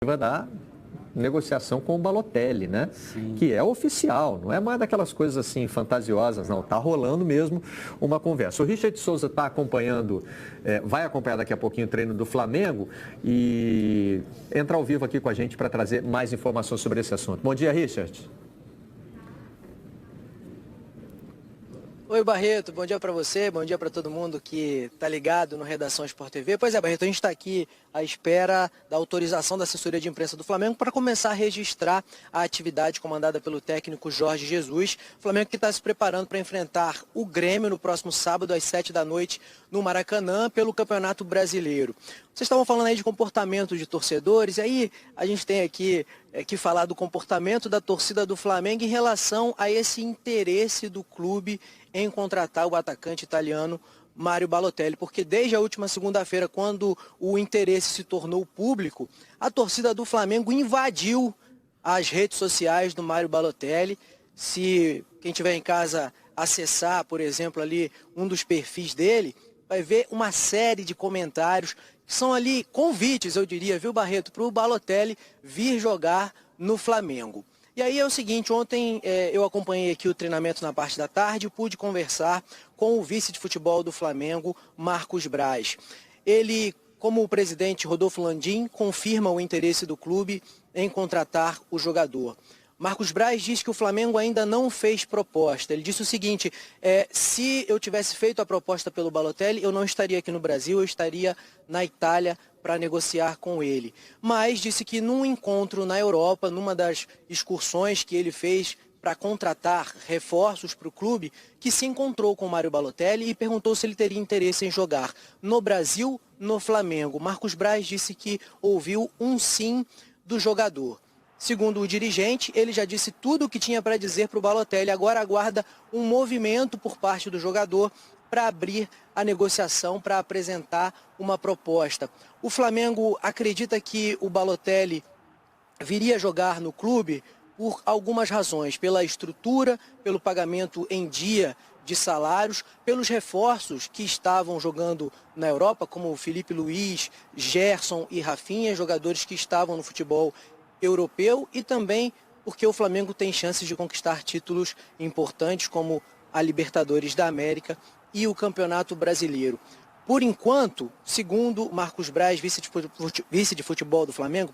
da negociação com o Balotelli, né? Sim. Que é oficial, não é mais daquelas coisas assim fantasiosas, não. Tá rolando mesmo uma conversa. O Richard Souza está acompanhando, vai acompanhar daqui a pouquinho o treino do Flamengo e entra ao vivo aqui com a gente para trazer mais informações sobre esse assunto. Bom dia, Richard. Oi, Barreto, bom dia para você, bom dia para todo mundo que está ligado no Redação Sport TV. Pois é, Barreto, a gente está aqui à espera da autorização da assessoria de imprensa do Flamengo para começar a registrar a atividade comandada pelo técnico Jorge Jesus. O Flamengo que está se preparando para enfrentar o Grêmio no próximo sábado às 7 da noite no Maracanã pelo Campeonato Brasileiro. Vocês estavam falando aí de comportamento de torcedores, e aí a gente tem aqui que falar do comportamento da torcida do Flamengo em relação a esse interesse do clube em contratar o atacante italiano Mário Balotelli, porque desde a última segunda-feira, quando o interesse se tornou público, a torcida do Flamengo invadiu as redes sociais do Mário Balotelli. Se quem tiver em casa acessar, por exemplo, ali um dos perfis dele, vai ver uma série de comentários que são ali convites, eu diria, viu, Barreto, para o Balotelli vir jogar no Flamengo. E aí é o seguinte, ontem eu acompanhei aqui o treinamento na parte da tarde e pude conversar com o vice de futebol do Flamengo, Marcos Braz. Ele, como o presidente Rodolfo Landim, confirma o interesse do clube em contratar o jogador. Marcos Braz diz que o Flamengo ainda não fez proposta. Ele disse o seguinte, se eu tivesse feito a proposta pelo Balotelli, eu não estaria aqui no Brasil, eu estaria na Itália para negociar com ele. Mas disse que num encontro na Europa, numa das excursões que ele fez para contratar reforços para o clube, que se encontrou com o Mário Balotelli e perguntou se ele teria interesse em jogar no Brasil, no Flamengo. Marcos Braz disse que ouviu um sim do jogador. Segundo o dirigente, ele já disse tudo o que tinha para dizer para o Balotelli. Agora aguarda um movimento por parte do jogador para abrir a negociação, para apresentar uma proposta. O Flamengo acredita que o Balotelli viria jogar no clube por algumas razões. Pela estrutura, pelo pagamento em dia de salários, pelos reforços que estavam jogando na Europa, como Felipe Luiz, Gerson e Rafinha, jogadores que estavam no futebol europeu, e também porque o Flamengo tem chances de conquistar títulos importantes como a Libertadores da América e o Campeonato Brasileiro. Por enquanto, segundo Marcos Braz, vice de futebol do Flamengo,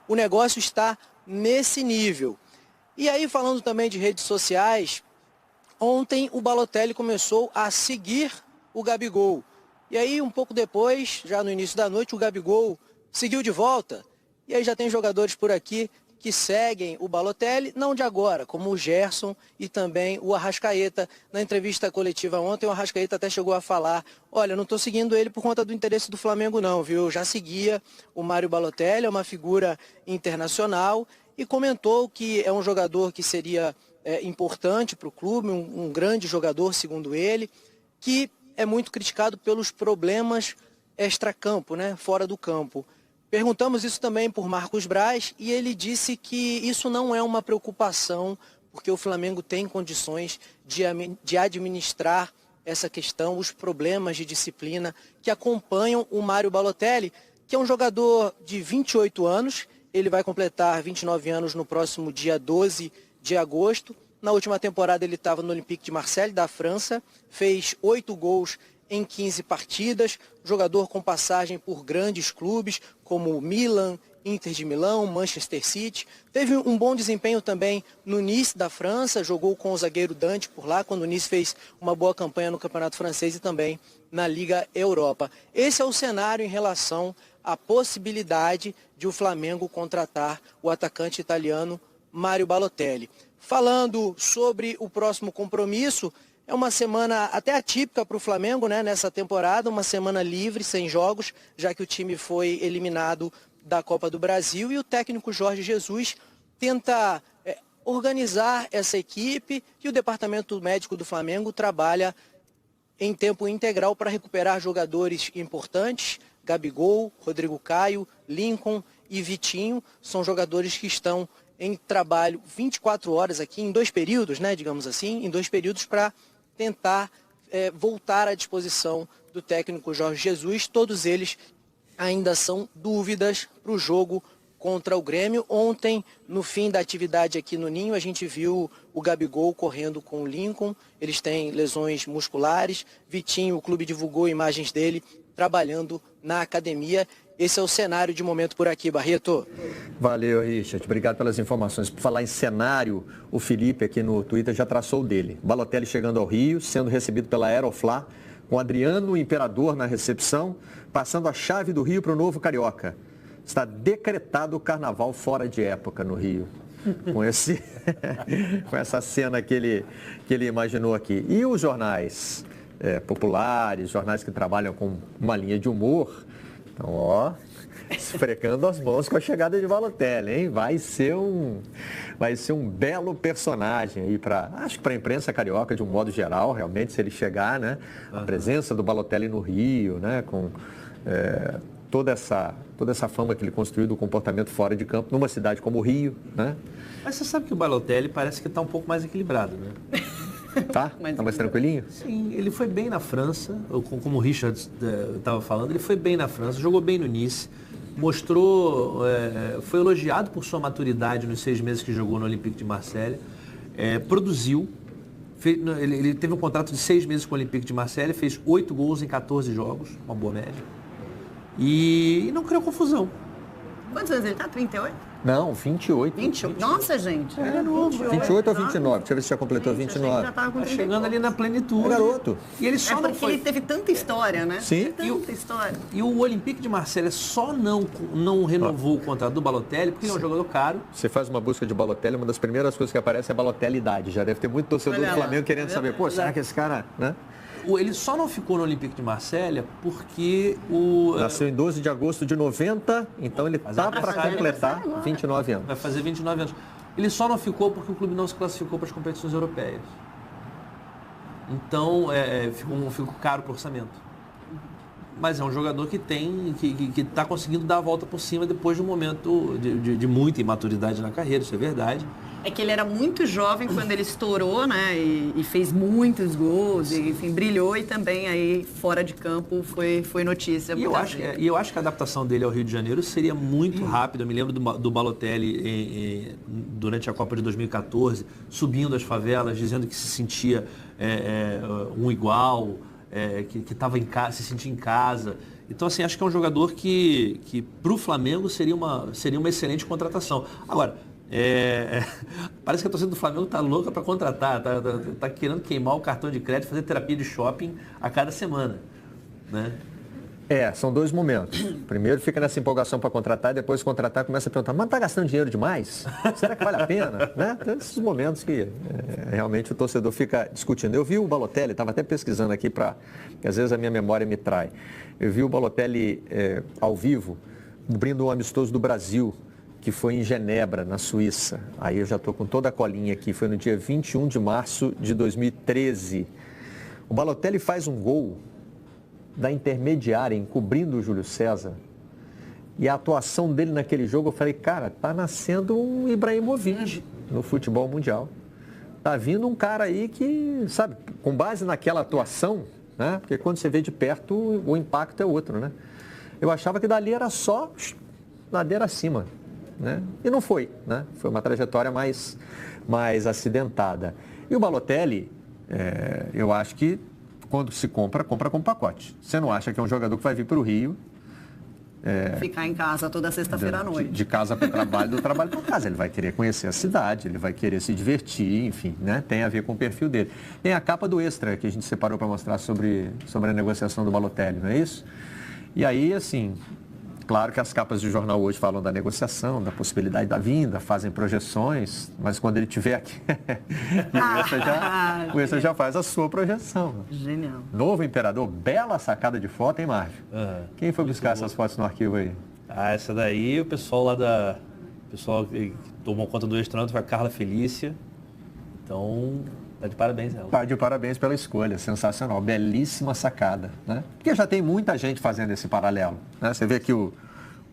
o negócio está nesse nível. E aí, falando também de redes sociais, ontem o Balotelli começou a seguir o Gabigol. E aí, um pouco depois, já no início da noite, o Gabigol seguiu de volta. E aí já tem jogadores por aqui que seguem o Balotelli, não de agora, como o Gerson e também o Arrascaeta. Na entrevista coletiva ontem, o Arrascaeta até chegou a falar, olha, não estou seguindo ele por conta do interesse do Flamengo não, viu? Eu já seguia o Mário Balotelli, é uma figura internacional, e comentou que é um jogador que seria importante para o clube, um grande jogador, segundo ele, que é muito criticado pelos problemas extracampo, né? Fora do campo. Perguntamos isso também por Marcos Braz e ele disse que isso não é uma preocupação, porque o Flamengo tem condições de administrar essa questão, os problemas de disciplina que acompanham o Mário Balotelli, que é um jogador de 28 anos, ele vai completar 29 anos no próximo dia 12 de agosto. Na última temporada ele estava no Olympique de Marseille, da França, fez 8 gols em 15 partidas, jogador com passagem por grandes clubes como Milan, Inter de Milão, Manchester City. Teve um bom desempenho também no Nice da França, jogou com o zagueiro Dante por lá, quando o Nice fez uma boa campanha no Campeonato Francês e também na Liga Europa. Esse é o cenário em relação à possibilidade de o Flamengo contratar o atacante italiano Mário Balotelli. Falando sobre o próximo compromisso, é uma semana até atípica para o Flamengo, né, nessa temporada, uma semana livre, sem jogos, já que o time foi eliminado da Copa do Brasil e o técnico Jorge Jesus tenta organizar essa equipe e o departamento médico do Flamengo trabalha em tempo integral para recuperar jogadores importantes. Gabigol, Rodrigo Caio, Lincoln e Vitinho são jogadores que estão em trabalho 24 horas aqui, em 2 períodos, né, digamos assim, em 2 períodos para tentar voltar à disposição do técnico Jorge Jesus. Todos eles ainda são dúvidas para o jogo contra o Grêmio. Ontem, no fim da atividade aqui no Ninho, a gente viu o Gabigol correndo com o Lincoln. Eles têm lesões musculares. Vitinho, o clube divulgou imagens dele trabalhando na academia. Esse é o cenário de momento por aqui, Barreto. Valeu, Richard. Obrigado pelas informações. Por falar em cenário, o Felipe aqui no Twitter já traçou o dele. Balotelli chegando ao Rio, sendo recebido pela Aeroflá, com Adriano Imperador na recepção, passando a chave do Rio para o novo Carioca. Está decretado o carnaval fora de época no Rio. Com essa cena que ele imaginou aqui. E os jornais populares, jornais que trabalham com uma linha de humor, então, ó, esfregando as mãos com a chegada de Balotelli, hein? Vai ser um belo personagem aí acho que para a imprensa carioca de um modo geral, realmente, se ele chegar, né? A presença do Balotelli no Rio, né? Com toda essa fama que ele construiu do comportamento fora de campo, numa cidade como o Rio, né? Mas você sabe que o Balotelli parece que está um pouco mais equilibrado, né? Tá mais tranquilinho? Sim, ele foi bem na França, como o Richard estava falando, ele foi bem na França, jogou bem no Nice, mostrou, foi elogiado por sua maturidade nos 6 meses que jogou no Olympique de Marseille, produziu, ele teve um contrato de 6 meses com o Olympique de Marseille, fez 8 gols em 14 jogos, uma boa média, e não criou confusão. Quantos anos ele está? 38? Não, 28. 28. Nossa, gente. Ele é novo. 28 ou 29? Deixa eu ver se já completou 29. Já tava com Tá chegando ali na plenitude. É garoto. E ele só não foi... ele teve tanta história, né? Sim. Tanta história. E o Olympique de Marseille só não renovou o contrato do Balotelli, porque ele é um jogador caro. Você faz uma busca de Balotelli, uma das primeiras coisas que aparece é Balotelli idade. Já deve ter muito torcedor do Flamengo querendo saber, pô, será que esse cara, né? Ele só não ficou no Olympique de Marseille porque Nasceu em 12 de agosto de 90, então ele tá para completar 29 anos. Vai fazer 29 anos. Ele só não ficou porque o clube não se classificou para as competições europeias. Então, ficou caro para o orçamento. Mas é um jogador que está conseguindo dar a volta por cima depois de um momento de muita imaturidade na carreira, isso é verdade. É que ele era muito jovem quando ele estourou, né? E fez muitos gols, e, enfim, brilhou e também aí fora de campo foi notícia. E eu acho que a adaptação dele ao Rio de Janeiro seria muito rápida. Eu me lembro do Balotelli durante a Copa de 2014, subindo as favelas, dizendo que se sentia um igual, que estava em casa, se sentia em casa. Então, assim, acho que é um jogador que para o Flamengo seria uma excelente contratação. Agora, parece que a torcida do Flamengo está louca para contratar, tá querendo queimar o cartão de crédito, fazer terapia de shopping a cada semana, né? São 2 momentos. Primeiro fica nessa empolgação para contratar, depois contratar começa a perguntar, mas está gastando dinheiro demais? Será que vale a pena? Né? Tem esses momentos que realmente o torcedor fica discutindo. Eu vi o Balotelli, estava até pesquisando aqui, porque às vezes a minha memória me trai. Eu vi o Balotelli ao vivo, cobrindo um amistoso do Brasil, que foi em Genebra, na Suíça. Aí eu já estou com toda a colinha aqui, foi no dia 21 de março de 2013. O Balotelli faz um gol da intermediária, encobrindo o Júlio César. E a atuação dele naquele jogo, eu falei, cara, tá nascendo um Ibrahimovic no futebol mundial. Tá vindo um cara aí que, sabe, com base naquela atuação, né? Porque quando você vê de perto, o impacto é outro, né? Eu achava que dali era só ladeira acima, né? E não foi, né? Foi uma trajetória mais acidentada. E o Balotelli, eu acho que quando se compra com pacote. Você não acha que é um jogador que vai vir para o Rio... ficar em casa toda sexta-feira à noite. De casa para o trabalho, do trabalho para casa. Ele vai querer conhecer a cidade, ele vai querer se divertir, enfim, né? Tem a ver com o perfil dele. Tem a capa do Extra, que a gente separou para mostrar sobre a negociação do Balotelli, não é isso? E aí, assim... Claro que as capas de jornal hoje falam da negociação, da possibilidade da vinda, fazem projeções, mas quando ele estiver aqui, o Extra já faz a sua projeção. Genial. Novo Imperador, bela sacada de foto, hein, Márcio? Quem foi buscar essas fotos no arquivo aí? Essa daí, o pessoal lá o pessoal que tomou conta do Extra foi a Carla Felícia. Então, tá de parabéns ela. Tá de parabéns pela escolha, sensacional, belíssima sacada, né? Porque já tem muita gente fazendo esse paralelo, né? Você vê que o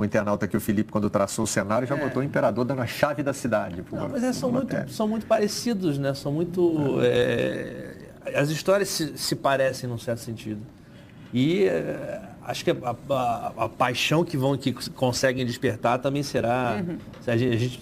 internauta aqui, o Felipe, quando traçou o cenário, já botou o Imperador dando a chave da cidade. Não, mas são muito parecidos, né? São muito... as histórias se parecem num certo sentido. E Acho que a paixão que conseguem despertar também será...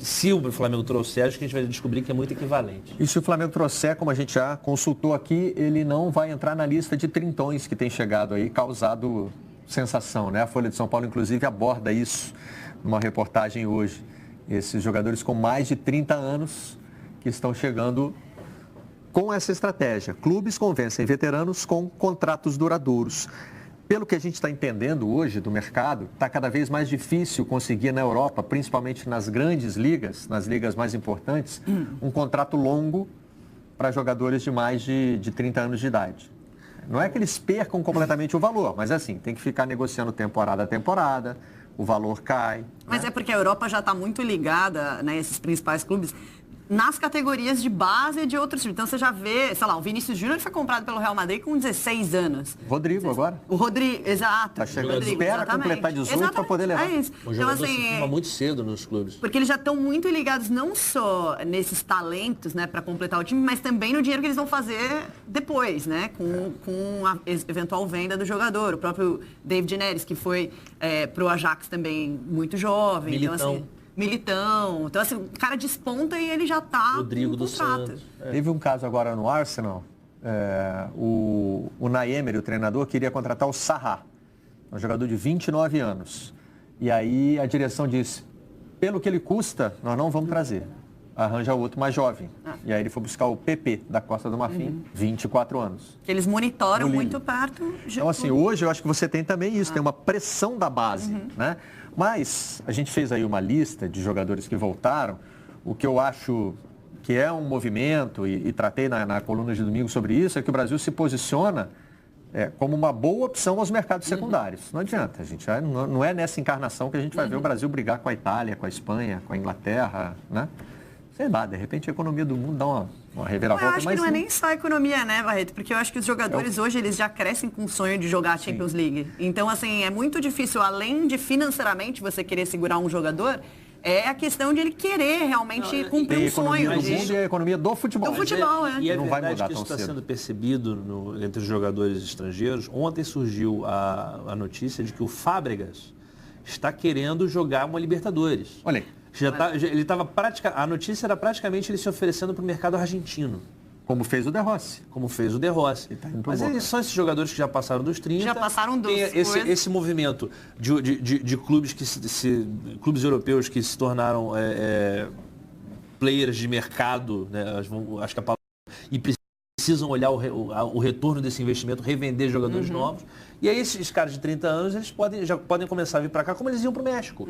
Se o Flamengo trouxer, acho que a gente vai descobrir que é muito equivalente. E se o Flamengo trouxer, como a gente já consultou aqui, ele não vai entrar na lista de trintões que tem chegado aí, causado sensação, né? A Folha de São Paulo, inclusive, aborda isso numa reportagem hoje. Esses jogadores com mais de 30 anos que estão chegando com essa estratégia. Clubes convencem veteranos com contratos duradouros. Pelo que a gente está entendendo hoje do mercado, está cada vez mais difícil conseguir na Europa, principalmente nas grandes ligas, nas ligas mais importantes, um contrato longo para jogadores de mais de 30 anos de idade. Não é que eles percam completamente o valor, mas assim, tem que ficar negociando temporada a temporada, o valor cai. Mas né? é porque a Europa já está muito ligada, né, esses principais clubes, nas categorias de base de outros times. Então você já vê, sei lá, o Vinícius Júnior foi comprado pelo Real Madrid com 16 anos. Rodrigo agora. O Rodrigo, exato. Tá chegando, Rodrigo, espera exatamente. completar 18 para poder levar. É isso. O Então, jogador se assim, forma muito cedo nos clubes. porque eles já estão muito ligados não só nesses talentos, né, para completar o time, mas também no dinheiro que eles vão fazer depois, né, com a eventual venda do jogador. O próprio David Neres, que foi pro Ajax também muito jovem. Militão. Então, assim, Militão. Então, assim, o cara desponta e ele já tá Rodrigo com do contrato. Santos. Teve um caso agora no Arsenal, o Unai Emery, o treinador, queria contratar o Saha, um jogador de 29 anos. E aí a direção disse, pelo que ele custa, nós não vamos trazer. Arranja outro mais jovem. E aí ele foi buscar o PP, da Costa do Marfim, 24 anos. Que eles monitoram No muito Lille. perto. Então, assim, hoje eu acho que você tem também isso, tem uma pressão da base, né? Mas a gente fez aí uma lista de jogadores que voltaram, o que eu acho que é um movimento, e tratei na coluna de domingo sobre isso, é que o Brasil se posiciona como uma boa opção aos mercados secundários. Não adianta, gente. Não é nessa encarnação que a gente vai ver o Brasil brigar com a Itália, com a Espanha, com a Inglaterra, né? Sei lá, de repente a economia do mundo dá uma reviravolta. Eu acho que não é nem só a economia, né, Barreto? Porque eu acho que os jogadores hoje, eles já crescem com o sonho de jogar a Champions League. Então, assim, é muito difícil, além de financeiramente você querer segurar um jogador, é a questão de ele querer realmente cumprir um sonho. Do mundo e a economia do futebol. Do futebol, E é não vai verdade mudar que isso tão está cedo. sendo percebido entre os jogadores estrangeiros. Ontem surgiu a notícia de que o Fábregas está querendo jogar uma Libertadores. Olha aí, Ele estava a notícia era praticamente ele se oferecendo para o mercado argentino, como fez o De Rossi. como fez o De Rossi. tá indo pro Mas Boca. eles são esses jogadores que já passaram dos 30. Já passaram dos Tem esse movimento de clubes clubes europeus que se tornaram players de mercado, né? Acho que a palavra, e precisam olhar o retorno desse investimento, revender jogadores novos. E aí esses caras de 30 anos, eles já podem começar a vir para cá como eles iam para o México.